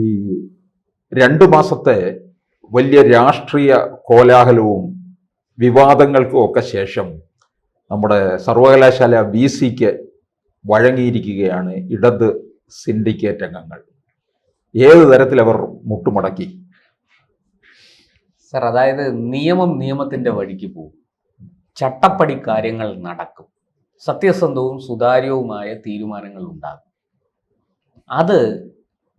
ഈ 2 മാസത്തെ വലിയ രാഷ്ട്രീയ കോലാഹലവും വിവാദങ്ങൾക്കും ഒക്കെ ശേഷം നമ്മുടെ സർവകലാശാല VC-ക്ക് വഴങ്ങിയിരിക്കുകയാണ് ഇടത് സിൻഡിക്കേറ്റ് അംഗങ്ങൾ. ഏത് തരത്തിൽ അവർ മുട്ടുമടക്കി? സർ, അതായത് നിയമം നിയമത്തിൻ്റെ വഴിക്ക് പോകും, ചട്ടപ്പടി കാര്യങ്ങൾ നടക്കും, സത്യസന്ധവും സുതാര്യവുമായ തീരുമാനങ്ങൾ ഉണ്ടാകും. അത്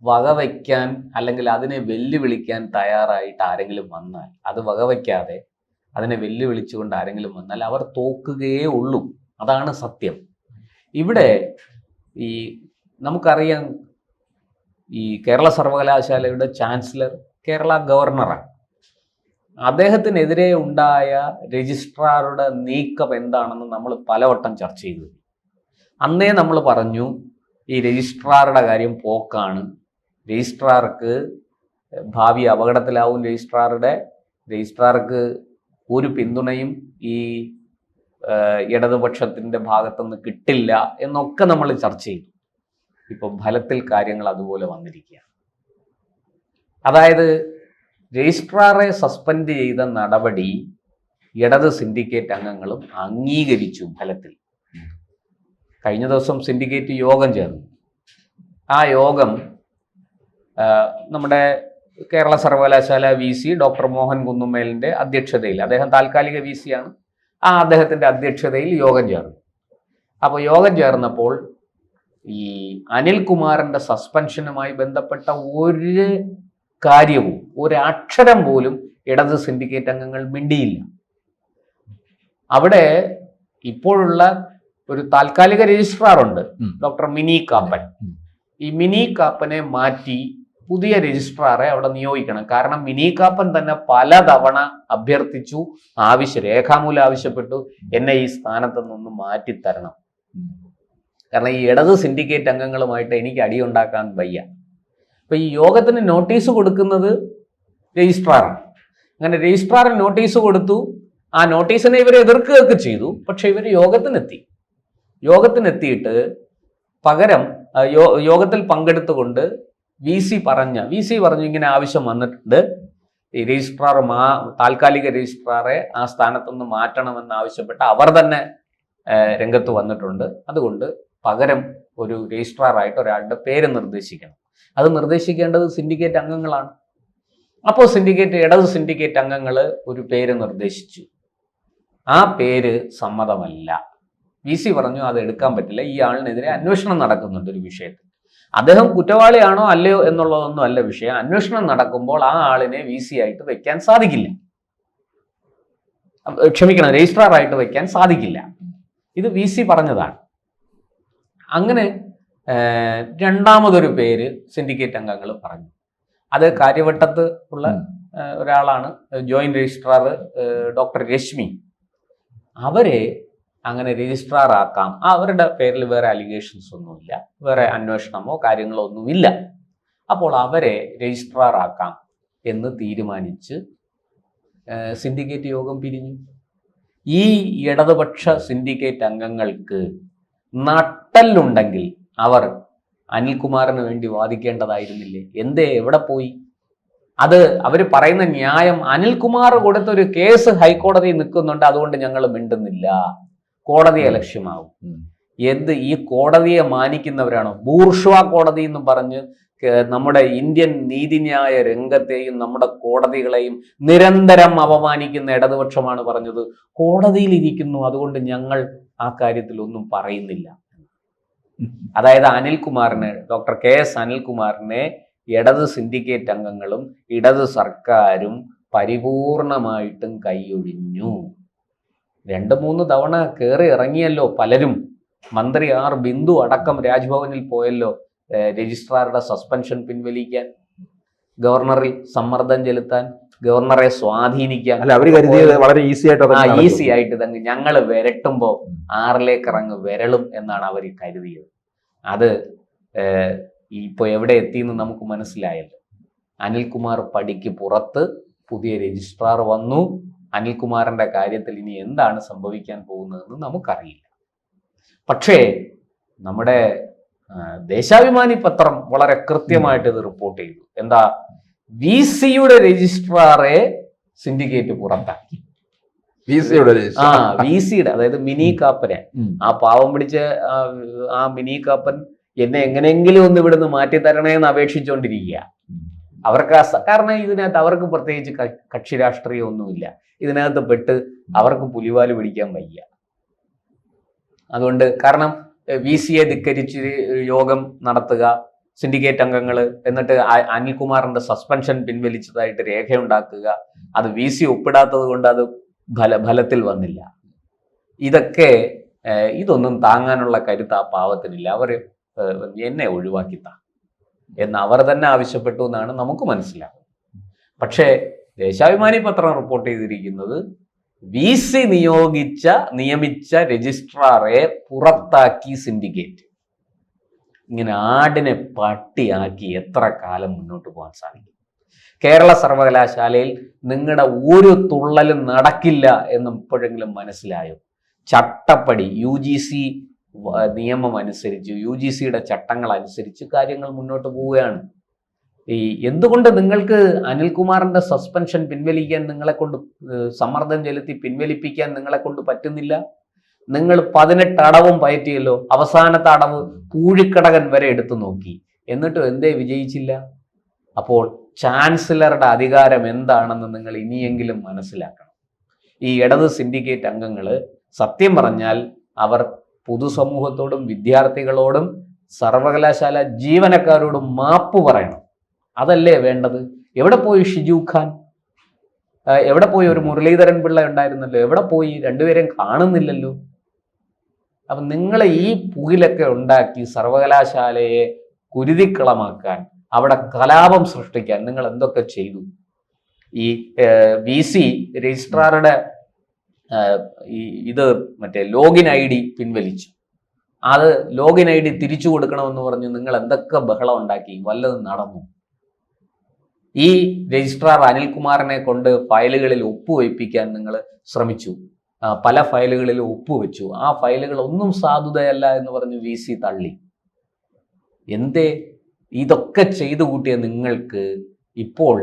വകവയ്ക്കാൻ അല്ലെങ്കിൽ അതിനെ വെല്ലുവിളിക്കാൻ തയ്യാറായിട്ട് ആരെങ്കിലും വന്നാൽ, അത് വകവയ്ക്കാതെ അതിനെ വെല്ലുവിളിച്ചുകൊണ്ട് ആരെങ്കിലും വന്നാൽ അവർ തോക്കുകയേ ഉള്ളൂ. അതാണ് സത്യം. ഇവിടെ ഈ നമുക്കറിയാം, ഈ കേരള സർവകലാശാലയുടെ ചാൻസലർ കേരള ഗവർണറാണ്. അദ്ദേഹത്തിനെതിരെ ഉണ്ടായ രജിസ്ട്രാറുടെ നീക്കം എന്താണെന്ന് നമ്മൾ പലവട്ടം ചർച്ച ചെയ്തു. അന്നേ നമ്മൾ പറഞ്ഞു, ഈ രജിസ്ട്രാറുടെ കാര്യം പോക്കാണ്, രജിസ്ട്രാർക്ക് ഭാവി അപകടത്തിലാവും, രജിസ്ട്രാർക്ക് ഒരു പിന്തുണയും ഈ ഇടതുപക്ഷത്തിൻ്റെ ഭാഗത്തുനിന്ന് കിട്ടില്ല എന്നൊക്കെ നമ്മൾ ചർച്ച ചെയ്തു. ഇപ്പം ഫലത്തിൽ കാര്യങ്ങൾ അതുപോലെ വന്നിരിക്കുകയാണ്. അതായത് രജിസ്ട്രാറെ സസ്പെൻഡ് ചെയ്ത നടപടി ഇടത് സിൻഡിക്കേറ്റ് അംഗങ്ങളും അംഗീകരിച്ചു. ഫലത്തിൽ കഴിഞ്ഞ ദിവസം സിൻഡിക്കേറ്റ് യോഗം ചേർന്നു. ആ യോഗം നമ്മുടെ കേരള സർവകലാശാല VC ഡോക്ടർ മോഹൻ കുന്നുമ്മേലിൻ്റെ അധ്യക്ഷതയിൽ, അദ്ദേഹം താൽക്കാലിക VC ആണ്, അദ്ദേഹത്തിൻ്റെ അധ്യക്ഷതയിൽ യോഗം ചേർന്നു. അപ്പോൾ യോഗം ചേർന്നപ്പോൾ ഈ അനിൽകുമാറിൻ്റെ സസ്പെൻഷനുമായി ബന്ധപ്പെട്ട ഒരു കാര്യവും, ഒരക്ഷരം പോലും ഇടത് സിൻഡിക്കേറ്റ് അംഗങ്ങൾ മിണ്ടിയില്ല. അവിടെ ഇപ്പോഴുള്ള ഒരു താൽക്കാലിക രജിസ്ട്രാർ ഉണ്ട്, ഡോക്ടർ മിനി കാപ്പൻ. ഈ മിനി കാപ്പനെ മാറ്റി പുതിയ രജിസ്ട്രാറെ അവിടെ നിയോഗിക്കണം. കാരണം മിനി കാപ്പൻ തന്നെ പലതവണ അഭ്യർത്ഥിച്ചു, രേഖാമൂലം ആവശ്യപ്പെട്ടു, എന്നെ ഈ സ്ഥാനത്ത് നിന്നൊന്ന് മാറ്റിത്തരണം. കാരണം ഈ ഇടത് സിൻഡിക്കേറ്റ് അംഗങ്ങളുമായിട്ട് എനിക്ക് അടിയുണ്ടാക്കാൻ വയ്യ. അപ്പൊ ഈ യോഗത്തിന് നോട്ടീസ് കൊടുക്കുന്നത് രജിസ്ട്രാറാണ്. അങ്ങനെ രജിസ്ട്രാറിന് നോട്ടീസ് കൊടുത്തു. ആ നോട്ടീസിനെ ഇവർ എതിർക്കുകയൊക്കെ ചെയ്തു. പക്ഷെ ഇവർ യോഗത്തിനെത്തിയിട്ട് പകരം യോഗത്തിൽ പങ്കെടുത്തുകൊണ്ട് VC പറഞ്ഞു ഇങ്ങനെ ആവശ്യം വന്നിട്ടുണ്ട്, ഈ താൽക്കാലിക രജിസ്ട്രാറെ ആ സ്ഥാനത്തുനിന്ന് മാറ്റണമെന്ന് ആവശ്യപ്പെട്ട് അവർ തന്നെ രംഗത്ത് വന്നിട്ടുണ്ട്. അതുകൊണ്ട് പകരം ഒരു രജിസ്ട്രാറായിട്ട് ഒരാളുടെ പേര് നിർദ്ദേശിക്കണം. അത് നിർദ്ദേശിക്കേണ്ടത് സിൻഡിക്കേറ്റ് അംഗങ്ങളാണ്. അപ്പോൾ ഇടത് സിൻഡിക്കേറ്റ് അംഗങ്ങൾ ഒരു പേര് നിർദ്ദേശിച്ചു. ആ പേര് സമ്മതമല്ല. VC പറഞ്ഞു അത് എടുക്കാൻ പറ്റില്ല, ഈ ആളിനെതിരെ അന്വേഷണം നടക്കുന്നുണ്ട് ഒരു വിഷയത്തിൽ. അദ്ദേഹം കുറ്റവാളിയാണോ അല്ലയോ എന്നുള്ളതൊന്നും അല്ല വിഷയം. അന്വേഷണം നടക്കുമ്പോൾ ആ ആളിനെ VC ആയിട്ട് വെക്കാൻ സാധിക്കില്ല, രജിസ്ട്രാർ ആയിട്ട് വെക്കാൻ സാധിക്കില്ല. ഇത് VC പറഞ്ഞതാണ്. അങ്ങനെ രണ്ടാമതൊരു പേര് സിൻഡിക്കേറ്റ് അംഗങ്ങൾ പറഞ്ഞു. അത് കാര്യവട്ടത്ത് ഉള്ള ഒരാളാണ്, ജോയിന്റ് രജിസ്ട്രാർ ഡോക്ടർ രശ്മി. അവരെ അങ്ങനെ രജിസ്ട്രാർ ആക്കാം, അവരുടെ പേരിൽ വേറെ അലിഗേഷൻസ് ഒന്നുമില്ല, വേറെ അന്വേഷണമോ കാര്യങ്ങളോ ഒന്നുമില്ല. അപ്പോൾ അവരെ രജിസ്ട്രാർ ആക്കാം എന്ന് തീരുമാനിച്ച് സിൻഡിക്കേറ്റ് യോഗം പിരിഞ്ഞു. ഈ ഇടതുപക്ഷ സിൻഡിക്കേറ്റ് അംഗങ്ങൾക്ക് നട്ടലുണ്ടെങ്കിൽ അവർ അനിൽകുമാറിന് വേണ്ടി വാദിക്കേണ്ടതായിരുന്നില്ലേ? എവിടെ പോയി? അത് അവർ പറയുന്ന ന്യായം, അനിൽകുമാർ കൊടുത്തൊരു കേസ് ഹൈക്കോടതിയിൽ നിൽക്കുന്നുണ്ട്, അതുകൊണ്ട് ഞങ്ങൾ മിണ്ടുന്നില്ല, കോടതിയെ ലക്ഷ്യമാവും. ഈ കോടതിയെ മാനിക്കുന്നവരാണോ? ബൂർഷ്വാ കോടതി എന്ന് പറഞ്ഞ് നമ്മുടെ ഇന്ത്യൻ നീതിന്യായ രംഗത്തെയും നമ്മുടെ കോടതികളെയും നിരന്തരം അപമാനിക്കുന്ന ഇടതുപക്ഷമാണ് പറഞ്ഞത് കോടതിയിൽ ഇരിക്കുന്നു, അതുകൊണ്ട് ഞങ്ങൾ ആ കാര്യത്തിൽ ഒന്നും പറയുന്നില്ല. അതായത് ഡോക്ടർ KS അനിൽകുമാറിനെ ഇടത് സിൻഡിക്കേറ്റ് അംഗങ്ങളും ഇടത് സർക്കാരും പരിപൂർണമായിട്ടും കൈയൊഴിഞ്ഞു. 2-3 തവണ കയറി ഇറങ്ങിയല്ലോ പലരും. മന്ത്രി ബിന്ദു അടക്കം രാജ്ഭവനിൽ പോയല്ലോ രജിസ്ട്രാറുടെ സസ്പെൻഷൻ പിൻവലിക്കാൻ, ഗവർണറിൽ സമ്മർദ്ദം ചെലുത്താൻ, ഗവർണറെ സ്വാധീനിക്കാൻ. വളരെ ഈസി ആയിട്ട് തന്നെ ഞങ്ങൾ വിരട്ടുമ്പോൾ 6ലേക്ക് ഇറങ്ങ് വിരളും എന്നാണ് അവർ കരുതിയത്. അത് ഇപ്പോൾ എവിടെ എത്തിയെന്ന് നമുക്ക് മനസ്സിലായല്ലോ. അനിൽകുമാർ പടിക്ക് പുറത്ത് പുതിയ രജിസ്ട്രാർ വന്നു. അനിൽകുമാറിന്റെ കാര്യത്തിൽ ഇനി എന്താണ് സംഭവിക്കാൻ പോകുന്നതെന്ന് നമുക്കറിയില്ല. പക്ഷേ നമ്മുടെ ദേശാഭിമാനി പത്രം വളരെ കൃത്യമായിട്ട് ഇത് റിപ്പോർട്ട് ചെയ്തു. എന്താ, VC-യുടെ രജിസ്ട്രാറെ സിൻഡിക്കേറ്റ് പുറത്താക്കി. VC-യുടെ, അതായത് മിനി കാപ്പനെ, ആ പാവം പിടിച്ച ആ മിനി കാപ്പൻ എന്നെ എങ്ങനെയെങ്കിലും ഒന്ന് ഇവിടുന്ന് മാറ്റി തരണേന്ന് അപേക്ഷിച്ചുകൊണ്ടിരിക്കുക. അവർക്ക് കാരണം ഇതിനകത്ത് അവർക്ക് പ്രത്യേകിച്ച് കക്ഷി രാഷ്ട്രീയം ഒന്നുമില്ല. ഇതിനകത്ത് പെട്ട് അവർക്ക് പുലിവാല് പിടിക്കാൻ വയ്യ. അതുകൊണ്ട് കാരണം VC-യെ ധിക്കരിച്ച് യോഗം നടത്തുക, സിൻഡിക്കേറ്റ് അംഗങ്ങൾ, എന്നിട്ട് അനിൽകുമാറിന്റെ സസ്പെൻഷൻ പിൻവലിച്ചതായിട്ട് രേഖയുണ്ടാക്കുക, അത് VC ഒപ്പിടാത്തത് കൊണ്ട് അത് ഫലത്തിൽ വന്നില്ല. ഇതൊന്നും താങ്ങാനുള്ള കരുത്ത് ആ പാവത്തിനില്ല. അവർ എന്നെ ഒഴിവാക്കിത്താ എന്ന് അവർ തന്നെ ആവശ്യപ്പെട്ടു എന്നാണ് നമുക്ക് മനസ്സിലാകുന്നത്. പക്ഷേ ദേശാഭിമാനി പത്രം റിപ്പോർട്ട് ചെയ്തിരിക്കുന്നത് VC നിയമിച്ച രജിസ്ട്രാറെ പുറത്താക്കി സിൻഡിക്കേറ്റ്. ഇങ്ങനെ ആടിനെ പട്ടിയാക്കി എത്ര കാലം മുന്നോട്ട് പോകാൻ സാധിക്കും? കേരള സർവകലാശാലയിൽ നിങ്ങളുടെ ഒരു തുള്ളലും നടക്കില്ല എന്ന് ഇപ്പോഴെങ്കിലും മനസ്സിലായോ? ചട്ടപ്പടി UGC നിയമം അനുസരിച്ച്, UGC-യുടെ ചട്ടങ്ങൾ അനുസരിച്ച് കാര്യങ്ങൾ മുന്നോട്ട് പോവുകയാണ്. എന്തുകൊണ്ട് നിങ്ങൾക്ക് അനിൽകുമാറിന്റെ സസ്പെൻഷൻ പിൻവലിക്കാൻ നിങ്ങളെ കൊണ്ട് സമ്മർദ്ദം ചെലുത്തി പിൻവലിപ്പിക്കാൻ നിങ്ങളെ കൊണ്ട് പറ്റുന്നില്ല? നിങ്ങൾ 18 അടവും പയറ്റിയല്ലോ. അവസാനത്തെ അടവ് പൂഴിക്കടകൻ വരെ എടുത്തു നോക്കി, എന്നിട്ടും എന്തേ വിജയിച്ചില്ല? അപ്പോൾ ചാൻസലറുടെ അധികാരം എന്താണെന്ന് നിങ്ങൾ ഇനിയെങ്കിലും മനസ്സിലാക്കണം. ഈ ഇടത് സിൻഡിക്കേറ്റ് അംഗങ്ങൾ സത്യം പറഞ്ഞാൽ അവർ പൊതുസമൂഹത്തോടും വിദ്യാർത്ഥികളോടും സർവകലാശാല ജീവനക്കാരോടും മാപ്പ് പറയണം. അതല്ലേ വേണ്ടത്? എവിടെ പോയി ഷിജു ഖാൻ? എവിടെ പോയി ഒരു മുരളീധരൻ പിള്ള ഉണ്ടായിരുന്നല്ലോ? എവിടെ പോയി? രണ്ടുപേരെയും കാണുന്നില്ലല്ലോ. അപ്പം നിങ്ങൾ ഈ പുകിലൊക്കെ ഉണ്ടാക്കി സർവകലാശാലയെ കുരുതിക്കളമാക്കാൻ, അവിടെ കലാപം സൃഷ്ടിക്കാൻ നിങ്ങൾ എന്തൊക്കെ ചെയ്തു? ഈ VC രജിസ്ട്രാറുടെ മറ്റേ ലോഗിൻ ID പിൻവലിച്ചു. അത് ലോഗിൻ ID തിരിച്ചു കൊടുക്കണമെന്ന് പറഞ്ഞു നിങ്ങൾ എന്തൊക്കെ ബഹളം ഉണ്ടാക്കി? വല്ലതും നടന്നു? ഈ രജിസ്ട്രാർ അനിൽകുമാറിനെ കൊണ്ട് ഫയലുകളിൽ ഒപ്പുവയ്പ്പിക്കാൻ നിങ്ങൾ ശ്രമിച്ചു. പല ഫയലുകളിൽ ഒപ്പുവെച്ചു. ആ ഫയലുകൾ ഒന്നും സാധുതയല്ല എന്ന് പറഞ്ഞ് VC തള്ളി. എന്തേ ഇതൊക്കെ ചെയ്തു കൂട്ടിയ നിങ്ങൾക്ക് ഇപ്പോൾ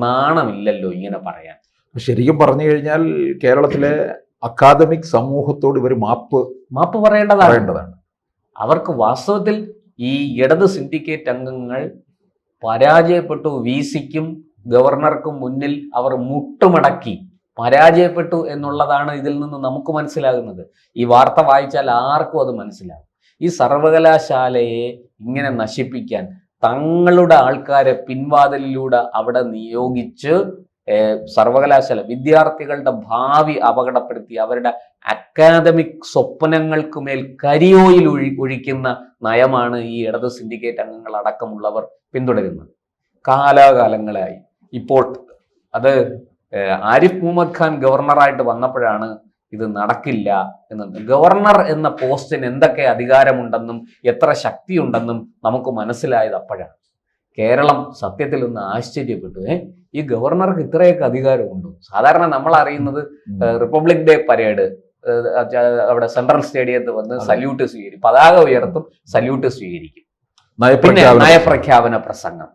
നാണമില്ലല്ലോ ഇങ്ങനെ പറയാൻ? ശരിക്കും പറഞ്ഞു കഴിഞ്ഞാൽ കേരളത്തിലെ അക്കാദമിക് സമൂഹത്തോട് ഇവർ മാപ്പ് പറയേണ്ടതാണ്. അവർക്ക് വാസ്തവത്തിൽ ഈ ഇടത് സിൻഡിക്കേറ്റ് അംഗങ്ങൾ പരാജയപ്പെട്ടു. VC-ക്കും ഗവർണർക്കും മുന്നിൽ അവർ മുട്ടുമടക്കി പരാജയപ്പെട്ടു എന്നുള്ളതാണ് ഇതിൽ നിന്ന് നമുക്ക് മനസ്സിലാകുന്നത്. ഈ വാർത്ത വായിച്ചാൽ ആർക്കും അത് മനസ്സിലാകും. ഈ സർവകലാശാലയെ ഇങ്ങനെ നശിപ്പിക്കാൻ തങ്ങളുടെ ആൾക്കാരെ പിൻവാതിലിലൂടെ അവിടെ നിയോഗിച്ച് സർവകലാശാല വിദ്യാർത്ഥികളുടെ ഭാവി അപകടപ്പെടുത്തി അവരുടെ അക്കാദമിക് സ്വപ്നങ്ങൾക്ക് മേൽ കരിയോയിൽ ഒഴിക്കുന്ന നയമാണ് ഈ ഇടത് സിൻഡിക്കേറ്റ് അംഗങ്ങൾ അടക്കമുള്ളവർ പിന്തുടരുന്നത് കാലാകാലങ്ങളായി. ഇപ്പോൾ അത് ആരിഫ് മുഹമ്മദ് ഖാൻ ഗവർണറായിട്ട് വന്നപ്പോഴാണ് ഇത് നടക്കില്ല എന്ന്. ഗവർണർ എന്ന പോസ്റ്റിന് എന്തൊക്കെ അധികാരമുണ്ടെന്നും എത്ര ശക്തിയുണ്ടെന്നും നമുക്ക് മനസ്സിലായത് അപ്പോഴാണ്. കേരളം സത്യത്തിൽ ഒന്ന് ആശ്ചര്യപ്പെട്ടു. ഈ ഗവർണർക്ക് ഇത്രയൊക്കെ അധികാരമുണ്ടോ? സാധാരണ നമ്മൾ അറിയുന്നത് റിപ്പബ്ലിക് ഡേ പരേഡ് അവിടെ സെൻട്രൽ സ്റ്റേഡിയത്തിൽ വന്ന് സല്യൂട്ട് സ്വീകരിക്കും, പതാക ഉയർത്തും, സല്യൂട്ട് സ്വീകരിക്കും, പിന്നെ നയപ്രഖ്യാപന പ്രസംഗം.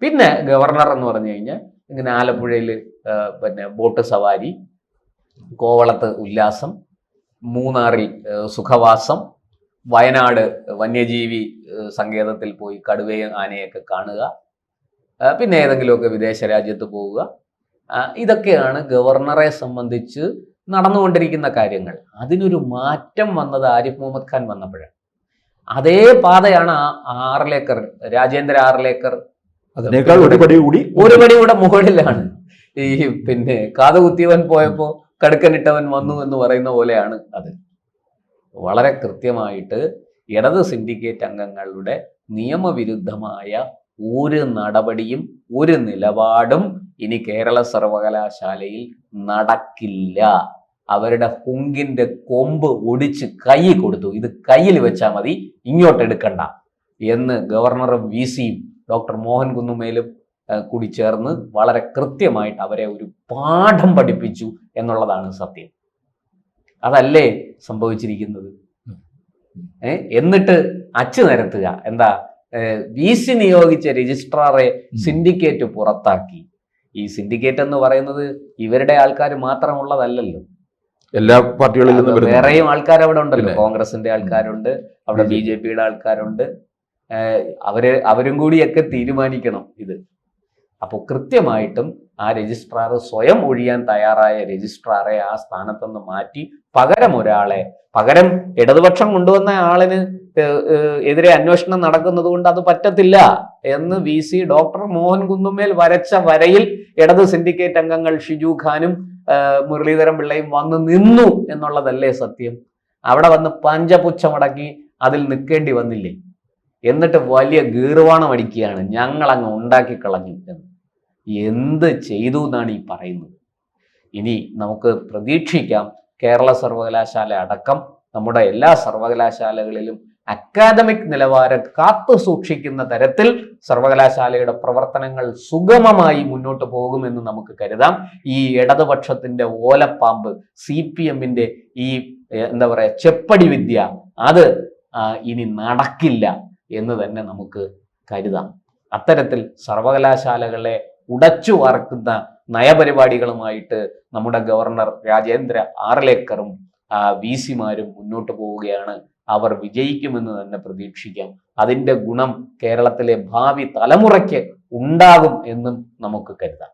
പിന്നെ ഗവർണർ എന്ന് പറഞ്ഞു കഴിഞ്ഞാൽ ഇങ്ങനെ ആലപ്പുഴയിൽ ബോട്ട് സവാരി, കോവളത്ത് ഉല്ലാസം, മൂന്നാറിൽ സുഖവാസം, വയനാട് വന്യജീവി സങ്കേതത്തിൽ പോയി കടുവയും ആനയൊക്കെ കാണുക, പിന്നെ ഏതെങ്കിലുമൊക്കെ വിദേശ രാജ്യത്ത് പോവുക. ഇതൊക്കെയാണ് ഗവർണറെ സംബന്ധിച്ച് നടന്നുകൊണ്ടിരിക്കുന്ന കാര്യങ്ങൾ. അതിനൊരു മാറ്റം വന്നത് ആരിഫ് മുഹമ്മദ് ഖാൻ വന്നപ്പോഴാണ്. അതേ പാതയാണ് ആർലേക്കർ, രാജേന്ദ്ര ആർലേക്കർ അതിനേക്കാൾ ഒരു പടി കൂടെ മുകളിലാണ്. ഈ പിന്നെ കാതുകുത്തിയവൻ പോയപ്പോ കടുക്കനിട്ടവൻ വന്നു എന്ന് പറയുന്ന പോലെയാണ് അത്. വളരെ കൃത്യമായിട്ട് ഇടത് സിൻഡിക്കേറ്റ് അംഗങ്ങളുടെ നിയമവിരുദ്ധമായ ഒരു നടപടിയും ഒരു നിലപാടും ഇനി കേരള സർവകലാശാലയിൽ നടക്കില്ല. അവരുടെ ഹുങ്കിന്റെ കൊമ്പ് ഒടിച്ച് കൈ കൊടുത്തു. ഇത് കയ്യിൽ വെച്ചാൽ മതി, ഇങ്ങോട്ട് എടുക്കണ്ട എന്ന് ഗവർണറും VC-യും ഡോക്ടർ മോഹൻ കുന്നുമേലും കൂടി ചേർന്ന് വളരെ കൃത്യമായിട്ട് അവരെ ഒരു പാഠം പഠിപ്പിച്ചു എന്നുള്ളതാണ് സത്യം. അതല്ലേ സംഭവിച്ചിരിക്കുന്നത്? എന്നിട്ട് അച്ചു നിരത്തുക. എന്താ, VC നിയോഗിച്ച രജിസ്ട്രാറെ സിൻഡിക്കേറ്റ് പുറത്താക്കി. ഈ സിൻഡിക്കേറ്റ് എന്ന് പറയുന്നത് ഇവരുടെ ആൾക്കാർ മാത്രമുള്ളതല്ലല്ലോ, എല്ലാ പാർട്ടികളിൽ നിന്നും വേറെയും ആൾക്കാർ അവിടെ ഉണ്ടല്ലോ. കോൺഗ്രസിന്റെ ആൾക്കാരുണ്ട്, അവിടെ BJPയുടെ ആൾക്കാരുണ്ട്. അവരും കൂടിയൊക്കെ തീരുമാനിക്കണം ഇത്. അപ്പോൾ കൃത്യമായിട്ടും ആ രജിസ്ട്രാർ സ്വയം ഒഴിയാൻ തയ്യാറായ രജിസ്ട്രാറെ ആ സ്ഥാനത്തുനിന്ന് മാറ്റി പകരം ഇടതുപക്ഷം കൊണ്ടുവന്ന ആളിന് എതിരെ അന്വേഷണം നടക്കുന്നത് കൊണ്ട് അത് പറ്റത്തില്ല എന്ന് VC ഡോക്ടർ മോഹൻ കുന്നുമ്മേൽ വരച്ച വരയിൽ ഇടത് സിൻഡിക്കേറ്റ് അംഗങ്ങൾ ഷിജു ഖാനും മുരളീധരൻ പിള്ളയും വന്ന് നിന്നു എന്നുള്ളതല്ലേ സത്യം. അവിടെ വന്ന് പഞ്ചപുച്ഛമടക്കി അതിൽ നിൽക്കേണ്ടി വന്നില്ലേ? എന്നിട്ട് വലിയ ഗീർവാണം അടിക്കുകയാണ്, ഞങ്ങൾ അങ്ങ് ഉണ്ടാക്കി കളഞ്ഞു എന്ന്. എന്ത് ചെയ്തു എന്നാണ് ഈ പറയുന്നത്? ഇനി നമുക്ക് പ്രതീക്ഷിക്കാം കേരള സർവകലാശാല അടക്കം നമ്മുടെ എല്ലാ സർവകലാശാലകളിലും അക്കാദമിക് നിലവാരം കാത്തു സൂക്ഷിക്കുന്ന തരത്തിൽ സർവകലാശാലയുടെ പ്രവർത്തനങ്ങൾ സുഗമമായി മുന്നോട്ട് പോകുമെന്ന് നമുക്ക് കരുതാം. ഈ ഇടതുപക്ഷത്തിന്റെ ഓലപ്പാമ്പ് CPM-ന്റെ ഈ എന്താ പറയാ ചെപ്പടി വിദ്യ അത് ഇനി നടക്കില്ല എന്ന് തന്നെ നമുക്ക് കരുതാം. അത്തരത്തിൽ സർവകലാശാലകളെ ഉടച്ചു വാർക്കുന്ന നയപരിപാടികളുമായിട്ട് നമ്മുടെ ഗവർണർ രാജേന്ദ്ര ആർലേക്കറും VC-മാരും മുന്നോട്ട് പോവുകയാണ്. അവർ വിജയിക്കുമെന്ന് തന്നെ പ്രതീക്ഷിക്കാം. അതിൻ്റെ ഗുണം കേരളത്തിലെ ഭാവി തലമുറയ്ക്ക് ഉണ്ടാകും എന്നും നമുക്ക് കരുതാം.